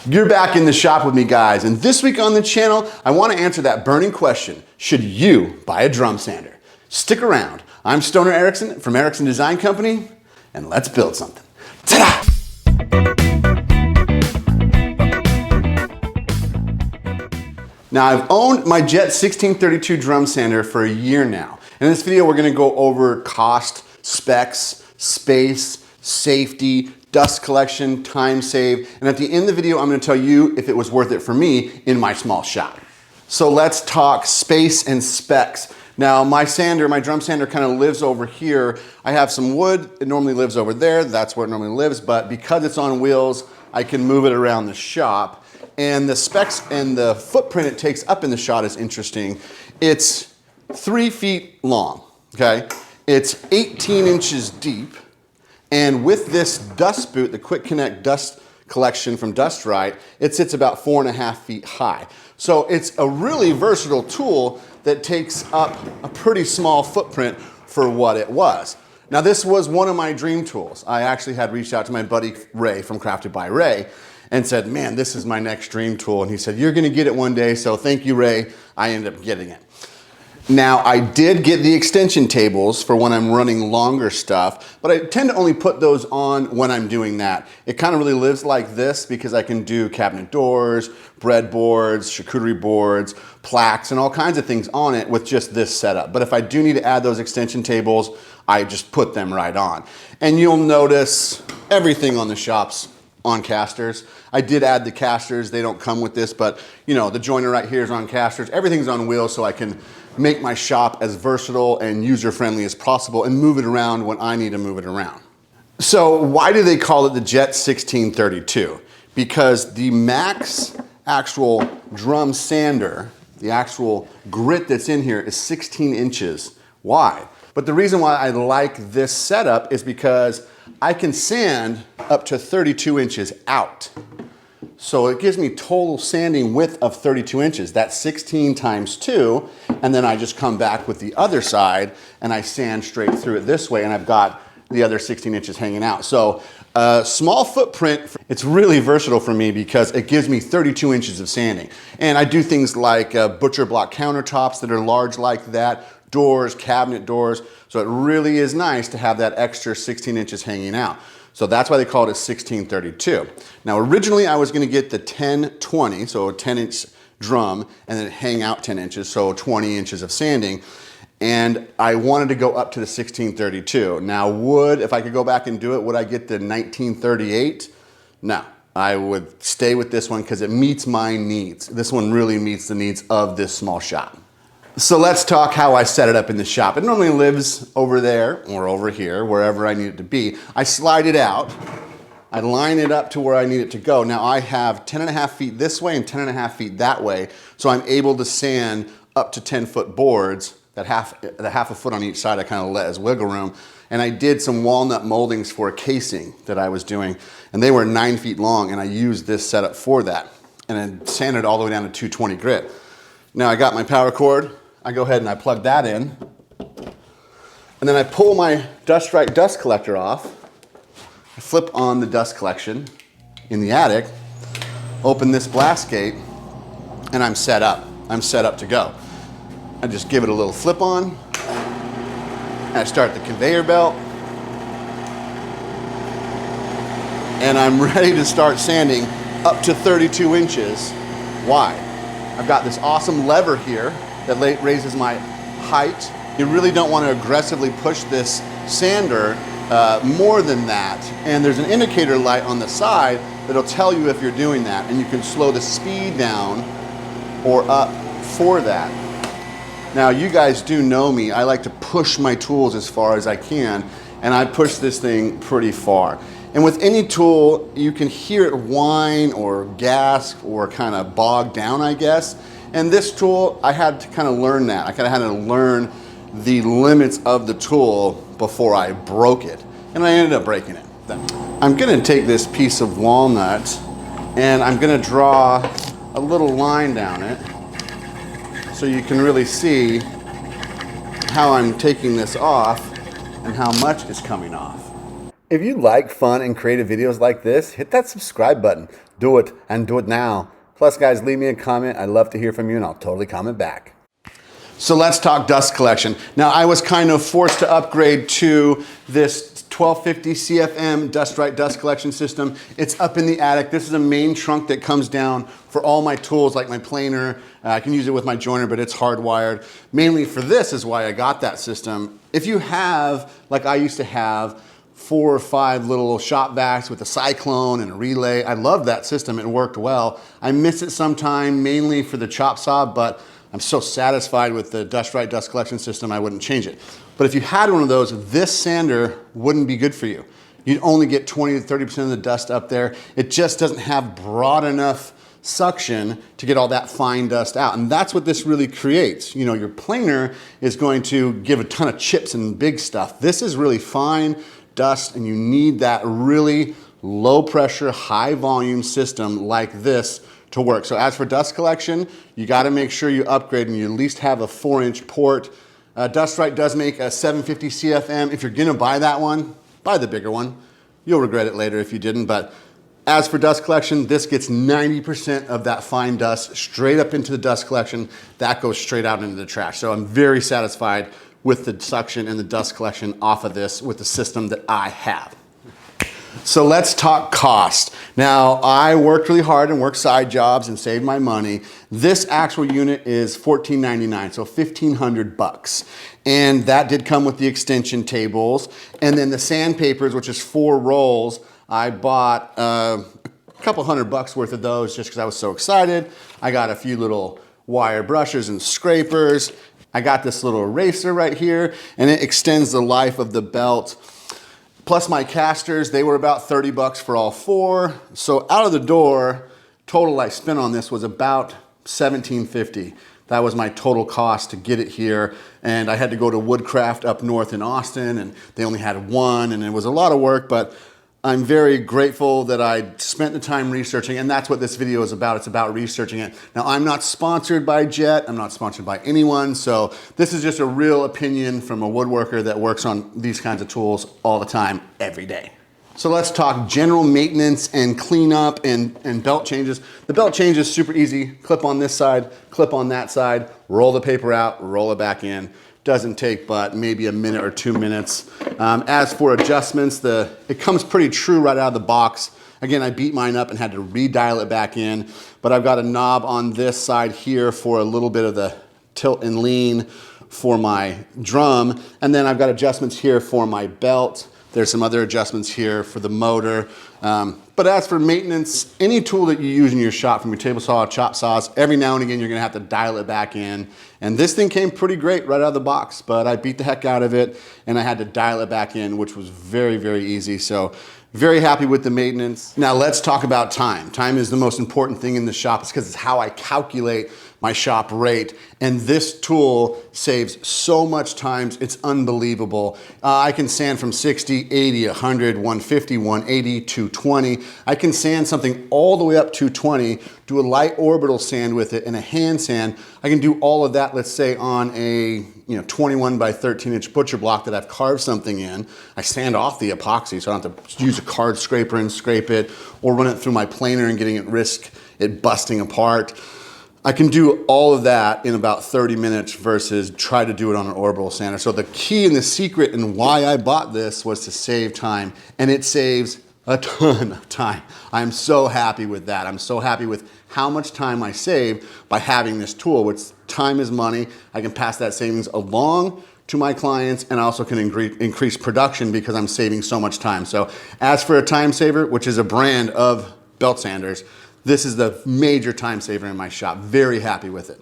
You're back in the shop with me, guys, and this week on the channel, I want to answer that burning question: should you buy a drum sander? Stick around. I'm Stoner Erickson from Erickson Design Company, and let's build something. Ta-da! Now, I've owned my Jet 1632 drum sander for a year now. In this video, we're going to go over cost, specs, space, safety, dust collection, time save, and at the end of the video, I'm going to tell you if it was worth it for me in my small shop. So let's talk space and specs. Now, my drum sander kind of lives over here. I have some wood. It normally lives over there. That's where it normally lives, but because it's on wheels, I can move it around the shop. And the specs and the footprint it takes up in the shop is interesting. It's 3 feet long, okay? It's 18 inches deep. And with this dust boot, the Quick Connect dust collection from Dust Right, it sits about 4.5 feet high. So it's a really versatile tool that takes up a pretty small footprint for what it was. Now, this was one of my dream tools. I actually had reached out to my buddy Ray from Crafted by Ray and said, man, this is my next dream tool. And he said, you're gonna get it one day, so thank you, Ray. I ended up getting it. Now, I did get the extension tables for when I'm running longer stuff, but I tend to only put those on when I'm doing that. It kind of really lives like this because I can do cabinet doors, breadboards, charcuterie boards, plaques, and all kinds of things on it with just this setup. But if I do need to add those extension tables, I just put them right on. And you'll notice everything on the shop's on casters. I did add the casters. They don't come with this, but you know, the joiner right here is on casters. Everything's on wheels so I can make my shop as versatile and user-friendly as possible and move it around when I need to move it around. So why do they call it the Jet 1632? Because the max actual drum sander, the actual grit that's in here is 16 inches wide. But the reason why I like this setup is because I can sand up to 32 inches out. So it gives me total sanding width of 32 inches. That's 16 times 2, and then I just come back with the other side and I sand straight through it this way, and I've got the other 16 inches hanging out. So small footprint, it's really versatile for me because it gives me 32 inches of sanding. And I do things like butcher block countertops that are large like that, doors, cabinet doors. So it really is nice to have that extra 16 inches hanging out. So that's why they call it a 1632. Now, originally I was gonna get the 1020, so a 10-inch drum, and then hang out 10 inches, so 20 inches of sanding. And I wanted to go up to the 1632. Now, if I could go back and do it, would I get the 1938? No, I would stay with this one because it meets my needs. This one really meets the needs of this small shop. So let's talk how I set it up in the shop. It normally lives over there or over here, wherever I need it to be. I slide it out. I line it up to where I need it to go. Now I have 10.5 feet this way and 10.5 feet that way. So I'm able to sand up to 10-foot boards. That half a foot on each side I kind of let as wiggle room. And I did some walnut moldings for a casing that I was doing. And they were 9 feet long, and I used this setup for that. And then sanded all the way down to 220 grit. Now I got my power cord. I go ahead and I plug that in. And then I pull my Dust Right dust collector off. I flip on the dust collection in the attic, open this blast gate, and I'm set up. I'm set up to go. I just give it a little flip on, and I start the conveyor belt, and I'm ready to start sanding up to 32 inches wide. I've got this awesome lever here that raises my height. You really don't want to aggressively push this sander more than that. And there's an indicator light on the side that'll tell you if you're doing that, and you can slow the speed down or up for that. Now, you guys do know me. I like to push my tools as far as I can, and I push this thing pretty far. And with any tool, you can hear it whine or gasp or kind of bog down, I guess. And this tool, I had to kind of learn that. I kind of had to learn the limits of the tool before I broke it. And I ended up breaking it. I'm gonna take this piece of walnut and I'm gonna draw a little line down it so you can really see how I'm taking this off and how much is coming off. If you like fun and creative videos like this, hit that subscribe button. Do it, and do it now. Plus, guys, leave me a comment. I'd love to hear from you, and I'll totally comment back. So let's talk dust collection. Now, I was kind of forced to upgrade to this 1250 CFM Dust Right dust collection system. It's up in the attic. This is a main trunk that comes down for all my tools, like my planer. I can use it with my joiner, but it's hardwired. Mainly for this is why I got that system. If you have, like I used to have, 4 or 5 little shop vacs with a cyclone and a relay. I love that system. It worked well. I miss it sometime, mainly for the chop saw, but I'm so satisfied with the Dust Right dust collection system, I wouldn't change it. But if you had one of those, this sander wouldn't be good for you. You'd only get 20 to 30% of the dust up there. It just doesn't have broad enough suction to get all that fine dust out. And that's what this really creates. You know, your planer is going to give a ton of chips and big stuff. This is really fine dust, and you need that really low pressure, high volume system like this to work. So as for dust collection, you got to make sure you upgrade and you at least have a 4-inch port. Dust Right does make a 750 CFM. If you're gonna buy that one, buy the bigger one. You'll regret it later if you didn't, but as for dust collection, this gets 90% of that fine dust straight up into the dust collection. That goes straight out into the trash. So I'm very satisfied with the suction and the dust collection off of this with the system that I have. So let's talk cost. Now, I worked really hard and worked side jobs and saved my money. This actual unit is $14.99, so $1,500. And that did come with the extension tables. And then the sandpapers, which is 4 rolls, I bought a couple $100 worth of those just because I was so excited. I got a few little wire brushes and scrapers. I got this little eraser right here, and it extends the life of the belt. Plus my casters, they were about $30 for all 4. So out of the door, total I spent on this was about $17.50. That was my total cost to get it here. And I had to go to Woodcraft up north in Austin, and they only had one, and it was a lot of work, but I'm very grateful that I spent the time researching, and that's what this video is about. It's about researching it. Now, I'm not sponsored by Jet. I'm not sponsored by anyone, so this is just a real opinion from a woodworker that works on these kinds of tools all the time, every day. So let's talk general maintenance and cleanup and belt changes. The belt change is super easy. Clip on this side, clip on that side, roll the paper out, roll it back in. Doesn't take but maybe a minute or 2 minutes. As for adjustments, it comes pretty true right out of the box. Again, I beat mine up and had to redial it back in, but I've got a knob on this side here for a little bit of the tilt and lean for my drum, and then I've got adjustments here for my belt. There's some other adjustments here for the motor. But as for maintenance, any tool that you use in your shop, from your table saw, chop saws, every now and again you're gonna have to dial it back in. And this thing came pretty great right out of the box, but I beat the heck out of it and I had to dial it back in, which was very, very easy. So very happy with the maintenance. Now let's talk about time. Time is the most important thing in the shop. It's because it's how I calculate my shop rate. And this tool saves so much time, it's unbelievable. I can sand from 60, 80, 100, 150, 180, 220. I can sand something all the way up to 220, do a light orbital sand with it and a hand sand. I can do all of that, let's say on a 21 by 13 inch butcher block that I've carved something in. I sand off the epoxy so I don't have to use a card scraper and scrape it or run it through my planer and getting at risk it busting apart. I can do all of that in about 30 minutes versus try to do it on an orbital sander. So the key and the secret and why I bought this was to save time, and it saves a ton of time. I'm so happy with that. I'm so happy with how much time I save by having this tool, which time is money. I can pass that savings along to my clients, and I also can increase production because I'm saving so much time. So as for a time saver, which is a brand of belt sanders, this is the major time saver in my shop. Very happy with it.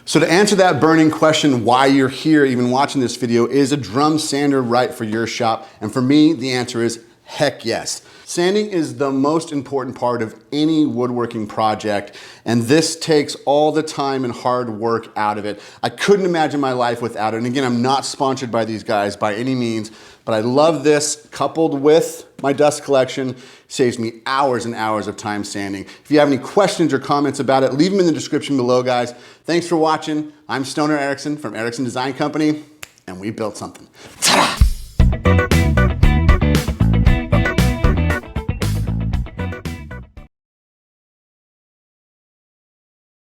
So to answer that burning question, why you're here even watching this video, is a drum sander right for your shop? And for me, the answer is heck yes. Sanding is the most important part of any woodworking project, and this takes all the time and hard work out of it. I couldn't imagine my life without it. And again, I'm not sponsored by these guys by any means, but I love this coupled with my dust collection. Saves me hours and hours of time sanding. If you have any questions or comments about it, leave them in the description below, guys. Thanks for watching. I'm Stoner Erickson from Erickson Design Company, and we built something. Ta-da!